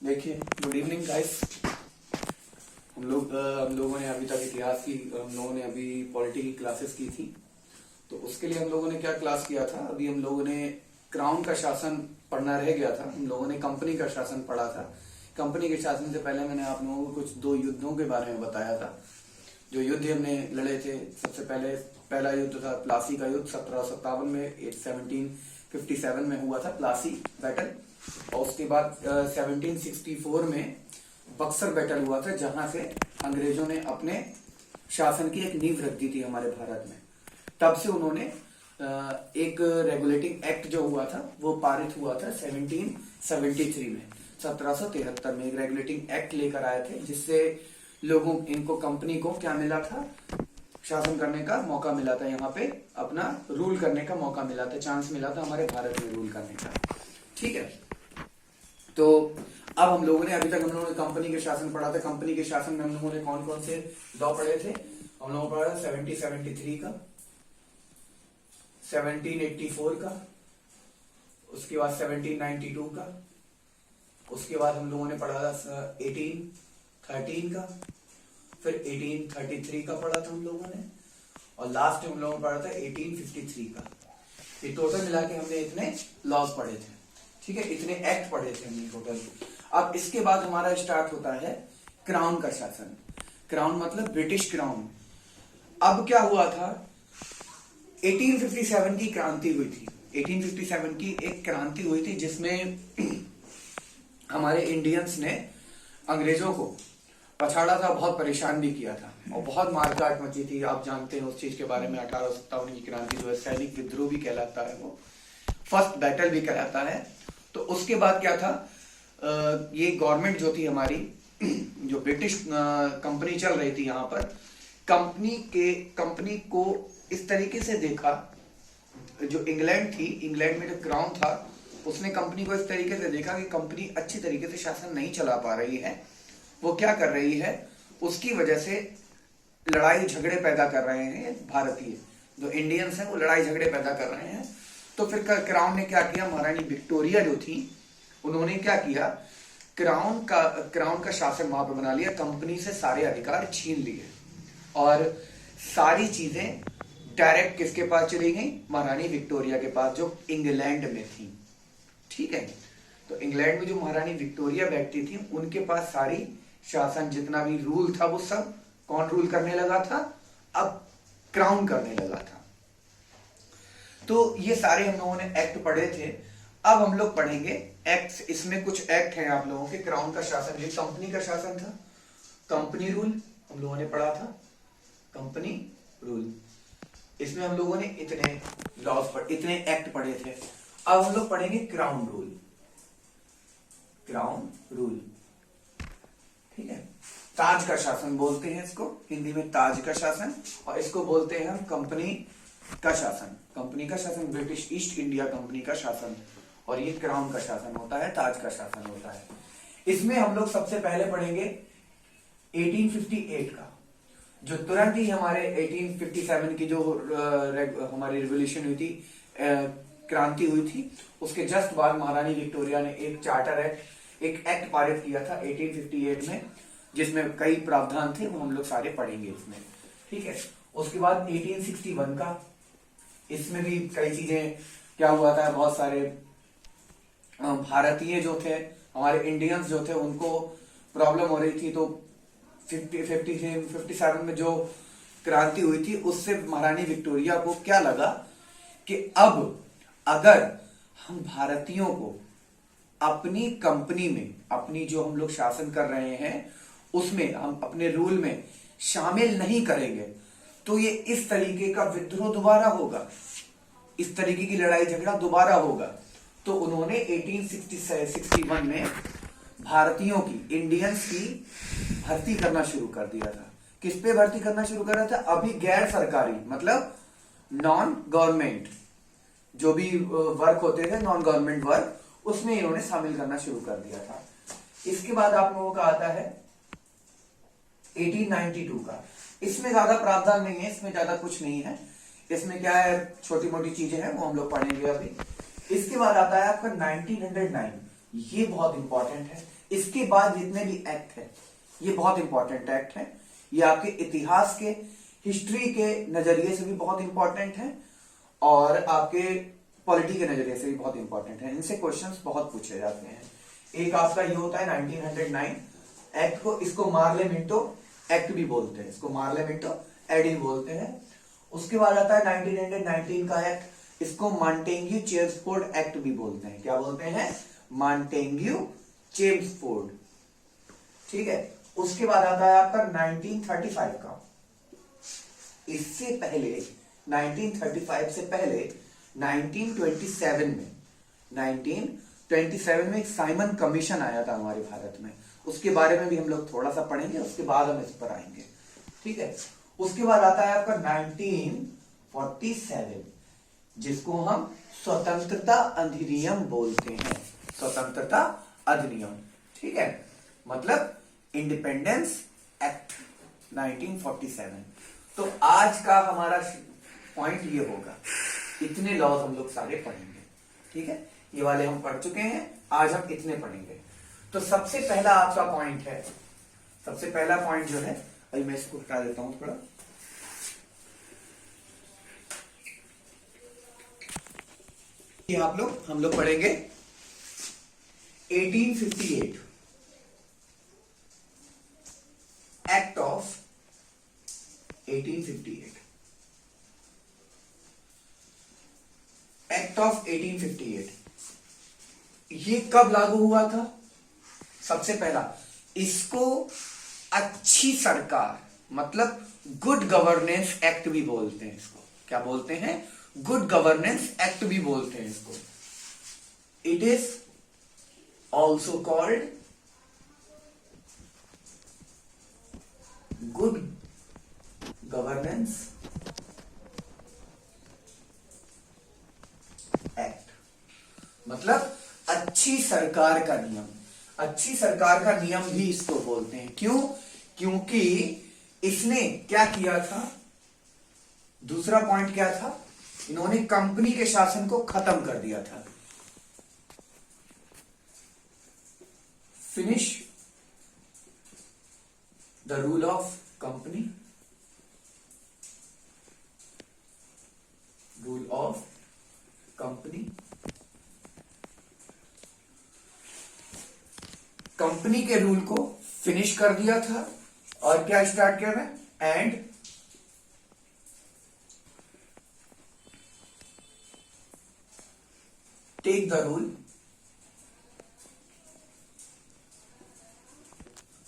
देखिए, good evening guys. हम लोगों ने अभी तक इतिहास की, हम लोगों ने अभी पॉलिटी की क्लासेस की थी। तो उसके लिए हम लोगों ने क्या क्लास किया था, अभी हम लोगों ने क्राउन का शासन पढ़ना रह गया था। हम लोगों ने कंपनी का शासन पढ़ा था। कंपनी के शासन से पहले मैंने आप लोगों को कुछ दो युद्धों के बारे में बताया था। जो युद्ध हमने लड़े थे, सबसे पहले पहला युद्ध था प्लासी का युद्ध 1757 में, 1757 में हुआ था प्लासी बैटल। और उसके बाद 1764 में बक्सर बैटल हुआ था, जहां से अंग्रेजों ने अपने शासन की एक नींव रख दी थी हमारे भारत में। तब से उन्होंने एक रेगुलेटिंग एक्ट जो हुआ था वो पारित हुआ था 1773 में, 1773 में एक रेगुलेटिंग एक्ट लेकर आए थे, जिससे लोगों इनको कंपनी को क्या मिला था, शासन करने का मौका मिला था, यहाँ पे अपना रूल करने का मौका मिला था, चांस मिला था हमारे भारत में रूल करने का। ठीक है, तो अब हम लोगों ने अभी तक हम लोगों ने कंपनी के शासन पढ़ा था। कंपनी के शासन में हम लोगों ने कौन कौन से लॉ पढ़े थे, हम लोगों ने पढ़ा था 1773 का, 1784 का, उसके बाद 1792 का, उसके बाद हम लोगों ने पढ़ा था 1813 का, फिर 1833 का पढ़ा था हम लोगों ने, और लास्ट में हम लोगों ने पढ़ा था 1853 का। ये टोटल मिला के हमने इतने लॉज पढ़े थे। ठीक है, इतने एक्ट पढ़े थे हमने टोटल। अब इसके बाद हमारा स्टार्ट होता है क्राउन का शासन। क्राउन मतलब ब्रिटिश क्राउन। अब क्या हुआ था, 1857 की क्रांति हुई थी। 1857 की एक क्रांति हुई थी जिसमें हमारे इंडियंस ने अंग्रेजों को पछाड़ा था, बहुत परेशान भी किया था, और बहुत मारकाट मची थी। आप जानते हैं उस चीज के बारे में। 1857 की क्रांति जो है सैनिक विद्रोह भी कहलाता है, वो फर्स्ट बैटल भी कहलाता है। तो उसके बाद क्या था, ये गवर्नमेंट जो थी हमारी, जो ब्रिटिश कंपनी चल रही थी यहाँ पर, कंपनी को इस तरीके से देखा, जो इंग्लैंड थी, इंग्लैंड में जो क्राउन था, उसने कंपनी को इस तरीके से देखा कि कंपनी अच्छी तरीके से शासन नहीं चला पा रही है, वो क्या कर रही है, उसकी वजह से लड़ाई झगड़े पैदा कर रहे हैं भारतीय, जो इंडियंस हैं वो लड़ाई झगड़े पैदा कर रहे हैं। तो फिर क्राउन ने क्या किया, महारानी विक्टोरिया जो थी, उन्होंने क्या किया, क्राउन का शासन वहां पर बना लिया, कंपनी से सारे अधिकार छीन लिए, और सारी चीजें डायरेक्ट किसके पास चली गई, महारानी विक्टोरिया के पास, जो इंग्लैंड में थी। ठीक है, तो इंग्लैंड में जो महारानी विक्टोरिया बैठती थी, उनके पास सारी शासन, जितना भी रूल था, वो सब कौन रूल करने लगा था, अब क्राउन करने लगा था। तो ये सारे हम लोगों ने एक्ट पढ़े थे। अब हम लोग पढ़ेंगे एक्ट्स। इसमें कुछ एक्ट हैं आप लोगों के। क्राउन का शासन, ये कंपनी का शासन था, कंपनी रूल हम लोगों ने पढ़ा था, कंपनी रूल। इसमें हम लोगों ने इतने लॉज इतने एक्ट पढ़े थे। अब हम लोग पढ़ेंगे क्राउन रूल। क्राउन रूल, ठीक है, ताज का शासन बोलते हैं इसको, हिंदी में ताज का शासन, और इसको बोलते हैं हम कंपनी का शासन। कंपनी का शासन, ब्रिटिश ईस्ट इंडिया कंपनी का शासन, और ये क्राउन का शासन होता है, ताज का शासन होता है। इसमें हम लोग सबसे पहले पढ़ेंगे 1858 का, जो तुरंत ही हमारे 1857 की जो हमारी रिवोल्यूशन हुई थी, क्रांति हुई थी, उसके जस्ट बाद महारानी विक्टोरिया ने एक चार्टर एक्ट, एक एक्ट पारित किया था 1858 में, जिसमें कई प्रावधान थे, वो हम लोग सारे पढ़ेंगे इसमें। ठीक है, उसके बाद 1861 का, इसमें भी कई चीजें क्या हुआ था, बहुत सारे भारतीय जो थे, हमारे इंडियंस जो थे, उनको प्रॉब्लम हो रही थी। तो 57 में जो क्रांति हुई थी, उससे महारानी विक्टोरिया को क्या लगा कि अब अगर हम भारतीयों को अपनी कंपनी में, अपनी जो हम लोग शासन कर रहे हैं उसमें, हम अपने रूल में शामिल नहीं करेंगे, तो ये इस तरीके का विद्रोह दोबारा होगा, इस तरीके की लड़ाई झगड़ा दोबारा होगा। तो उन्होंने 1861 में भारतीयों की, इंडियंस की भर्ती करना शुरू कर दिया था। किस पे भर्ती करना शुरू कर रहा था, अभी गैर सरकारी, मतलब नॉन गवर्नमेंट जो भी वर्क होते थे, नॉन गवर्नमेंट वर्क, उसमें इन्होंने शामिल करना शुरू कर दिया था। इसके बाद आप लोगों का आता है 1892 का। इसमें ज्यादा प्रावधान नहीं है, इसमें ज्यादा कुछ नहीं है, इसमें क्या है, छोटी मोटी चीजें हैं, वो हम लोग पढ़ेंगे अभी। इसके बाद आता है आपका 1909, ये बहुत इंपॉर्टेंट है। इसके बाद जितने भी एक्ट है ये बहुत इंपॉर्टेंट एक्ट है। ये आपके इतिहास के, हिस्ट्री के नजरिए से भी बहुत इंपॉर्टेंट है और आपके पॉलिटी के नजरिए से भी बहुत इंपॉर्टेंट है। इनसे क्वेश्चंस बहुत पूछे जाते हैं। एक आपका ये होता है 1909 एक्ट को, इसको मार्लेमेंटो एक्ट भी बोलते हैं, इसको मार्लेमेंटो एड भी बोलते हैं। उसके बाद आता है 1919 का एक्ट, इसको मॉन्टेग्यू चेम्सफोर्ड एक्ट भी बोलते हैं। क्या बोलते हैं? Montagu Chelmsford. ठीक है। उसके बाद आता है आपका 1935 का। इससे पहले 1935 से पहले 1927 में एक साइमन कमीशन आया था हमारे भारत में, उसके बारे में भी हम लोग थोड़ा सा पढ़ेंगे, उसके बाद हम इस पर आएंगे। ठीक है। उसके बाद आता है आपका 1947 जिसको हम स्वतंत्रता अधिनियम बोलते हैं। स्वतंत्रता अधिनियम, ठीक है, मतलब इंडिपेंडेंस एक्ट 1947। तो आज का हमारा पॉइंट ये होगा, इतने लॉज हम लोग सारे पढ़ेंगे। ठीक है, ये वाले हम पढ़ चुके हैं, आज हम इतने पढ़ेंगे। तो सबसे पहला आपका पॉइंट है, सबसे पहला पॉइंट जो है, अभी मैं इसको हटा देता हूं थोड़ा। ये हम लोग पढ़ेंगे 1858 एक्ट ऑफ 1858। एक्ट ऑफ 1858 ये कब लागू हुआ था? सबसे पहला इसको अच्छी सरकार मतलब गुड गवर्नेंस एक्ट भी बोलते हैं। इसको क्या बोलते हैं? गुड गवर्नेंस एक्ट भी बोलते हैं इसको। It is also called good governance act, मतलब अच्छी सरकार का नियम। अच्छी सरकार का नियम भी इसको बोलते हैं। क्यों? क्योंकि इसने क्या किया था? दूसरा पॉइंट क्या था? इन्होंने कंपनी के शासन को खत्म कर दिया था। Finish the rule of company, rule of company. Company के रूल को फिनिश कर दिया था और क्या स्टार्ट किया है? And take the rule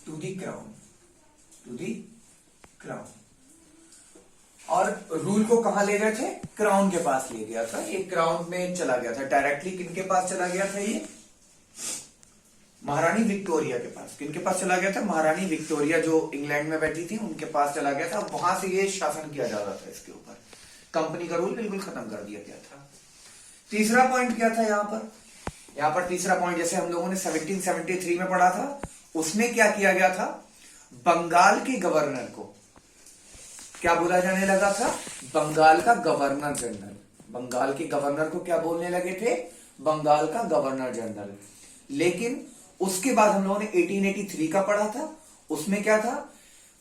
to the crown, to the crown. और रूल को कहां ले गए थे? क्राउन के पास ले गया था। ये क्राउन में चला गया था डायरेक्टली। किनके पास चला गया था? ये महारानी विक्टोरिया के पास। किनके पास चला गया था? महारानी विक्टोरिया जो इंग्लैंड में बैठी थी उनके पास चला गया था। वहां से ये शासन किया जा रहा था इसके ऊपर। कंपनी का रूल बिल्कुल खत्म कर दिया गया था। तीसरा पॉइंट क्या था यहां पर? यहां पर तीसरा पॉइंट जैसे हम लोगों ने 1773 में पढ़ा था, उसमें क्या किया गया था? बंगाल के गवर्नर को क्या बोला जाने लगा था? बंगाल का गवर्नर जनरल। बंगाल के गवर्नर को क्या बोलने लगे थे? बंगाल का गवर्नर जनरल। लेकिन उसके बाद हम लोगों ने 1883 का पढ़ा था, उसमें क्या था?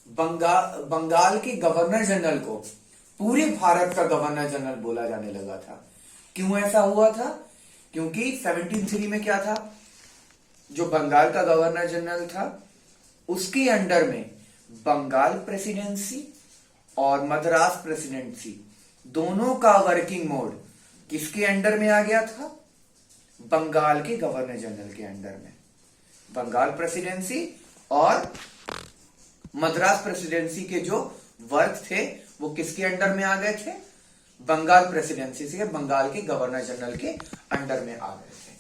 बंगाल के गवर्नर जनरल को पूरे भारत का गवर्नर जनरल बोला जाने लगा था। क्यों ऐसा हुआ था? क्योंकि 1703 में क्या था? जो बंगाल का गवर्नर जनरल था उसके अंडर में बंगाल प्रेसिडेंसी और मद्रास प्रेसिडेंसी दोनों का वर्किंग मोड किसके अंडर में आ गया था? बंगाल के गवर्नर जनरल के अंडर में। बंगाल प्रेसिडेंसी और मद्रास प्रेसिडेंसी के जो वर्क थे वो किसके अंडर में आ गए थे? बंगाल प्रेसिडेंसी से बंगाल के गवर्नर जनरल के अंडर में आ गए थे।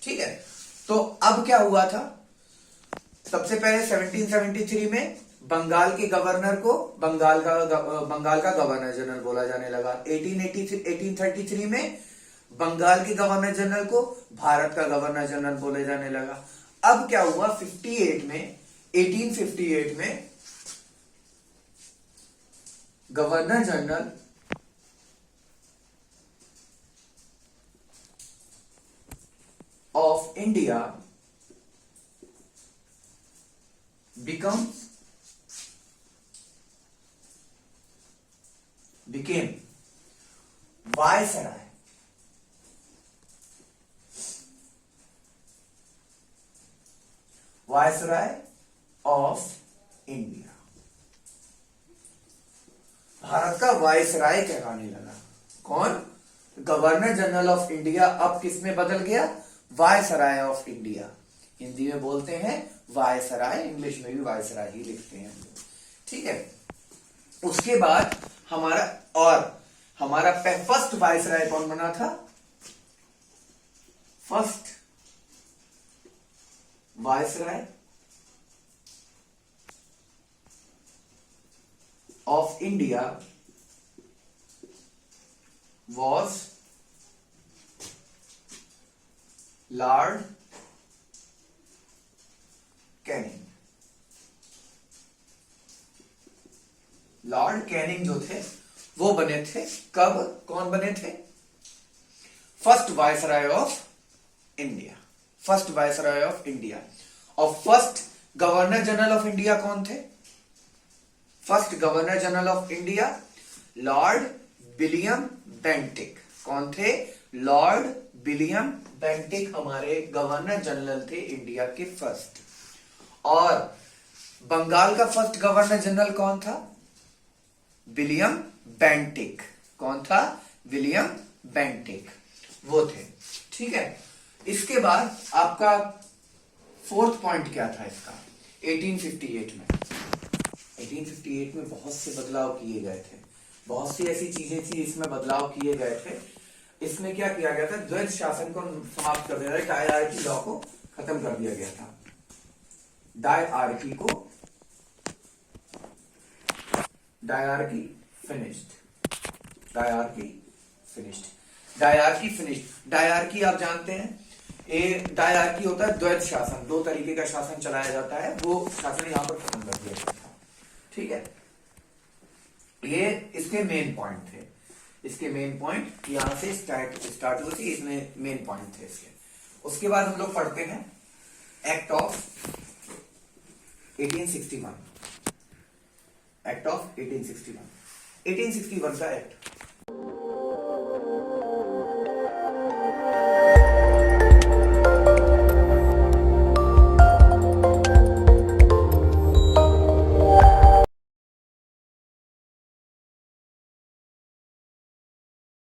ठीक है। तो अब क्या हुआ था? सबसे पहले 1773 में बंगाल के गवर्नर को बंगाल का गवर्नर जनरल बोला जाने लगा। 1833 में बंगाल के गवर्नर जनरल को भारत का गवर्नर जनरल बोले जाने लगा। अब क्या हुआ? 1858 में governor general of India became viceroy of India, Bharat का वायसराय कहलाने लगा। कौन? गवर्नर जनरल ऑफ इंडिया अब किस में बदल गया? Viceroy of India. हिंदी में बोलते हैं वायसराय, इंग्लिश में भी वायसराय ही लिखते हैं। ठीक है, उसके बाद हमारा फर्स्ट वायसराय कौन बना था? First viceroy of India was Lord Canning. Lord Canning जो थे वो बने थे कब? कौन बने थे? First viceroy of India. First viceroy of India. और first governor general of India कौन थे? First governor general of India Lord William Bentinck. कौन थे? लॉर्ड विलियम बेंटिक हमारे गवर्नर जनरल थे इंडिया के फर्स्ट। और बंगाल का फर्स्ट गवर्नर जनरल कौन था? William Bentinck. कौन था? विलियम बेंटिक, वो थे। ठीक है, इसके बाद आपका फोर्थ पॉइंट क्या था इसका? 1858 में 1858 में बहुत से बदलाव किए गए थे, बहुत सी ऐसी चीजें थी इसमें बदलाव किए गए थे। इसमें क्या किया गया था? द्वैध शासन को समाप्त कर दिया, डायआर्की लॉ को खत्म कर दिया गया था। Dyarchy finished. डायआर्की आप जानते हैं, डायआर्की होता है द्वैध शासन, दो तरीके का शासन चलाया जाता है, वो शासन यहां पर खत्म कर दिया गया था। ठीक है, ये इसके मेन पॉइंट थे। इसके मेन पॉइंट यहां से स्टार्ट हुए थे, इसमें मेन पॉइंट थे इसके। उसके बाद हम लोग पढ़ते हैं एक्ट ऑफ 1861। एक्ट ऑफ 1861 का एक्ट